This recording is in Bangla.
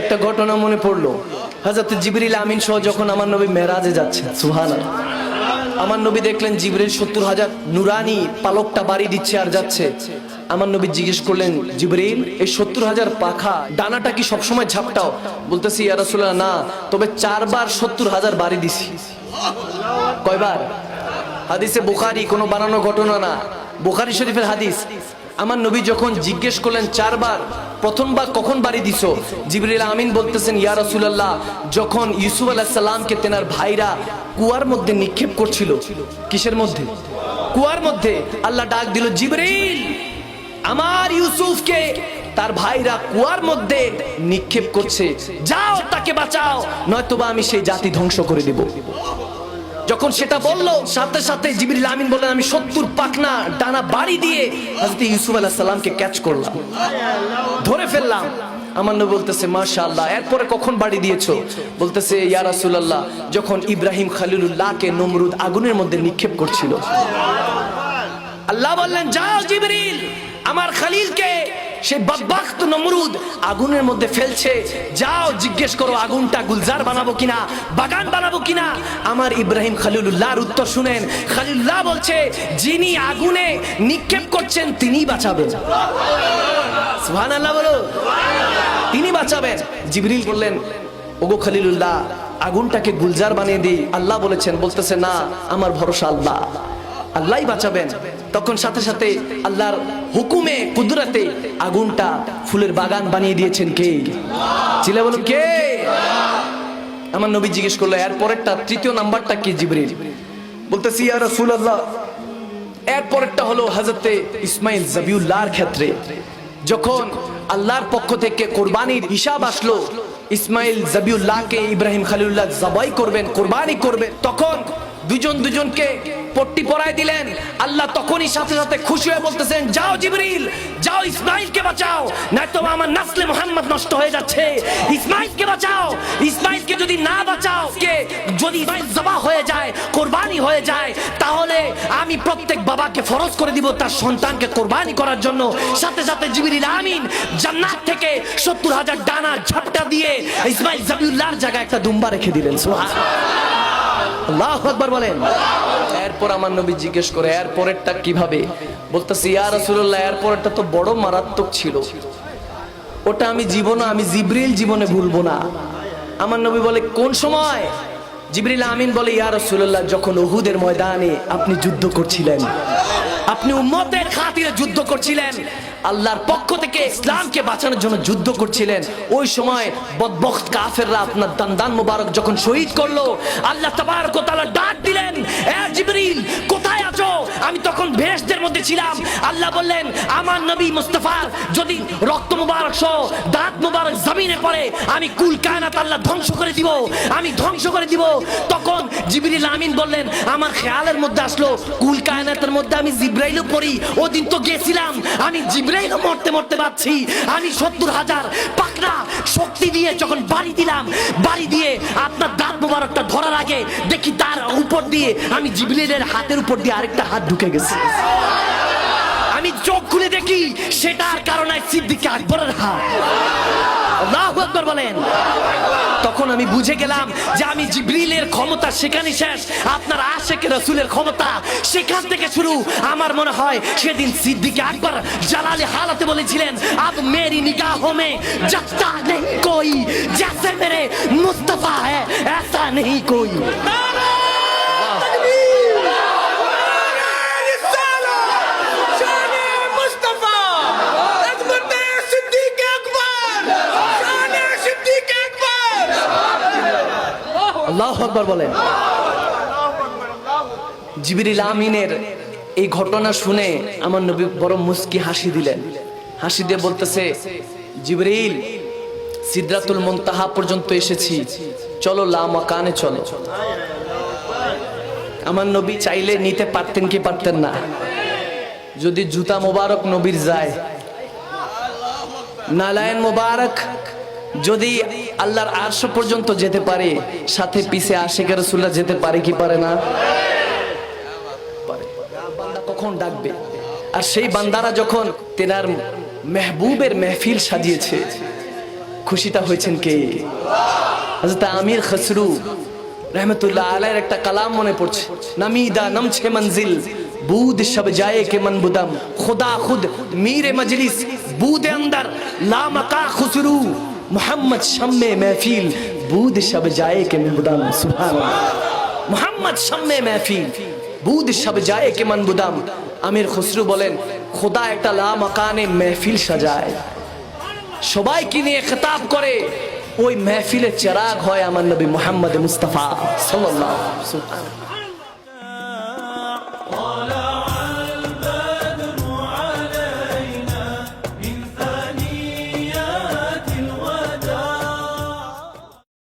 একটা ঘটনা মনে পড়লো। হযরত জিবরিল আমিন সহ যখন আমার নবী মেরাজে যাচ্ছেন, সুবহানাল্লাহ, আমার নবী দেখলেন জিবরিল 70,000 নুরানি পালকটা বাড়ি দিচ্ছে আর যাচ্ছে। আমার নবী জিজ্ঞেস করলেন, জিবরিল এই 70,000 পাখা ডানাটা কি সবসময় ঝাপটাও? বলতেছি, ইয়া রাসূলুল্লাহ না, তবে 4 বার 70,000 বাড়ি দিছি। কয়বার? হাদিসে বুখারী, কোনো বানানো ঘটনা না, বুখারী শরীফের হাদিস। আমার নবী যখন জিজ্ঞেস করলেন 4 বার, প্রথমবার কখন বাড়ি দিছো? জিবরিল আমিন বলতেছেন, ইয়া রাসূলুল্লাহ, যখন ইউসুফ আলাইহিস সালামকে তেনার ভাইরা কুয়ার মধ্যে নিক্ষেপ করছিল। কিসের মধ্যে? কুয়ার মধ্যে। আল্লাহ ডাক দিল, জিবরিল, আমার ইউসুফকে তার ভাইরা কুয়ার মধ্যে নিক্ষেপ করছে, যাও তাকে বাঁচাও, নয়তোবা আমি সেই জাতি ধ্বংস করে দেব। যখন সেটা বললো, সাথে সাথে জিবরিল আমিন বললেন, আমি 70 পাখনা ডানা বাড়ি দিয়ে হযরত ইউসুফ আলাইহিস সালামকে ক্যাচ করলাম, ধরে ফেললাম। আমার নবী বলতেছে, মাশাআল্লাহ। এরপরে কখন বাড়ি দিয়েছো? বলতেছে, ইয়া রাসূলুল্লাহ, যখন ইব্রাহিম খলিলুল্লাহকে নমরুদ আগুনের মধ্যে নিক্ষেপ করছিল। আল্লাহ বললেন, যাও জিবরিল, আমার খলিলকে সেই বদবখত নমরুদ আগুনের মধ্যে ফেলছে, যাও জিজ্ঞেস করো আগুনটা গুলজার বানাবো কিনা, বাগান বানাবো কিনা। আমার ইব্রাহিম খলিলুল্লাহর উত্তর শুনেন, খলিলুল্লাহ বলছে, যিনি আগুনে নিক্ষেপ করছেন তিনিই বাঁচাবেন। সুবহানাল্লাহ বলো, তিনি বাঁচাবেন। জিবরিল বললেন, ওগো খলিলুল্লাহ, আগুনটাকে গুলজার বানিয়ে দিই। আল্লাহ বলেছেন, বলতেছে, না, আমার ভরসা আল্লাহ, আল্লাহই বাঁচাবেন। তখন সাথে সাথে আল্লাহর হুকুমে কুদরতে আগুনটা ফুলের বাগান বানিয়ে দিয়েছেন কে? চিল্লা বলো, কে? আমার নবী জিজ্ঞেস করলো, এর পরেরটা, তৃতীয় নাম্বারটা কি? জিবরিল বলতেছি, ইয়া রাসূলুল্লাহ, এর পরেরটা হলো হযরতে ইসমাইল যাবিউল্লাহর ক্ষেত্রে। যখন আল্লাহর পক্ষ থেকে কোরবানির হিসাব আসলো, ইসমাইল যাবিউল্লাহকে ইব্রাহিম খলিলুল্লাহ জবাই করবেন, কোরবানি করবেন, তখন দুজন দুজনকে পট্টি পরায় দিলেন। আল্লাহ তখনই সাথে সাথে খুশি হয়ে বলতেছেন, যাও জিবরিল, যাও ইসমাইলকে বাঁচাও, নয়তো আমার নাসলে মুহাম্মদ নষ্ট হয়ে যাচ্ছে। ইসমাইলকে বাঁচাও। ইসমাইলকে যদি না বাঁচাও, কে যদি ইসমাইল জবাহ হয়ে যায়, কোরবানি হয়ে যায়, তাহলে আমি প্রত্যেক বাবাকে ফরজ করে দিব তার সন্তানকে কোরবানি করার জন্য। সাথে সাথে জিবরিল আমিন জান্নাত থেকে 70,000 ডানা ঝাপটা দিয়ে ইসমাইল যাবিউল্লাহর জায়গায় একটা দুম্বা রেখে দিলেন। সুবহানাল্লাহ, আল্লাহু আকবার বলেন। এরপর আমার নবী জিজ্ঞেস করে, এর পরেরটা কিভাবে? বলতেছি, ইয়া রাসূলুল্লাহ, এর পরেরটা তো বড় মারাত্মক ছিল, ওটা আমি জিবরিল জীবনে ভুলবো না। আমার নবী বলে, কোন সময়? জিবরিল আমিন বলে, ইয়া রাসূলুল্লাহ, যখন উহুদের ময়দানে আপনি যুদ্ধ করছিলেন, আপনি উম্মতের খাতিরে যুদ্ধ করছিলেন, আল্লাহর পক্ষ থেকে ইসলামকে বাঁচানোর জন্য যুদ্ধ করছিলেন। ওই সময় বদবখত কাফেররা আপনার দান্দান মুবারক যখন শহীদ করলো, আল্লাহ তাবারক ওয়া তাআলা ডাক দিলেন, এ জিবরিল, কোথায় আছো? আমি তখন বেহেশতের মধ্যে ছিলাম। আল্লাহ বললেন, আমার নবী মুস্তাফার যদি রক্ত মুবারক সহ দাঁত মুবারক জমিনে পড়ে, আমি কুল কায়নাত আল্লাহ ধ্বংস করে দিব, আমি ধ্বংস করে দিব। তখন জিবরিল আমিন বললেন, আমার খেয়ালের মধ্যে আসলো, কুল কায়নাতের মধ্যে আমি জিবরাইলও পড়ি, ওদিন তো গেছিলাম, আমি জিবরাইলও মরতে মরতে পাচ্ছি। আমি 70,000 পাকড়া শক্তি দিয়ে যখন বাড়ি দিলাম, বাড়ি দিয়ে আপনার দাঁত মুবারকটা ধরার আগে দেখি তার উপর দিয়ে আমি জিবরাইলের হাতের উপর দিয়ে আরেকটা হাত ঢুকে গেছে। আমি চোখ খুলে দেখি, সেটার কারণে সিদ্দিক আকবরের হাত। আল্লাহু আকবার বলেন। তখন আমি বুঝে গেলাম যে আমি জিবরিলের ক্ষমতা সেখানে শেষ, আপনার আশিকে রাসূলের ক্ষমতা সেখান থেকে শুরু। আমার মনে হয় সেদিন সিদ্দিক আকবর জালালে হালাতে বলেছিলেন, আব মেরি নিগাহোं में जचता नहीं कोई जैसे मेरे मुस्तफा है ऐसा नहीं कोई। আল্লাহু আকবার বলেন। জিবরিল আমিনের এই ঘটনা শুনে আমার নবী বড় মুস্কি হাসি দিলেন। হাসি দিয়ে বলতেছে, জিবরিল, সিদরাতুল মুনতাহা পর্যন্ত এসেছি, চলো লা মাকানে চলো। আমার নবী চাইলে নিতে পারতেন কি পারতেন না? যদি জুতা মোবারক নবীর যায়, নালায়েন মোবারক যদি আল্লাহর আরশ পর্যন্ত যেতে পারে, সাথে পিছে আশিকে রাসূলুল্লাহ যেতে পারে কি পারে না? বান্দা কখন ডাকবে? আর সেই বান্দারা যখন তেনার মেহবুবের মেহফিল সাজিয়েছে, খুশিটা হয়েছেন কে? হযরত আমির খসরু रहमतुल्लाह अलैह একটা কালাম মনে পড়ছে, নামিদা নমছে মঞ্জিল বুদ সব যায় কে মন বুদম খুদা খুদ মীরে মজলিস বুদে अंदर ला मका खुसरू मोहम्मद शम्मे महफिल बुद सब जाए के मन बुदम। सुभान अल्लाह, मोहम्मद शम्मे महफिल বুদ সব যায় কে মন বুদম। আমির খসরু বলেন খোদা একটা লা মাকানে মেহফিল সাজায়, সবাইকে নিয়ে খেতাব করে, ওই মেহফিলের চেরাগ হয় আমার নবী মুহাম্মদ মুস্তাফা সাল্লাল্লাহু আলাইহি ওয়াসাল্লাম।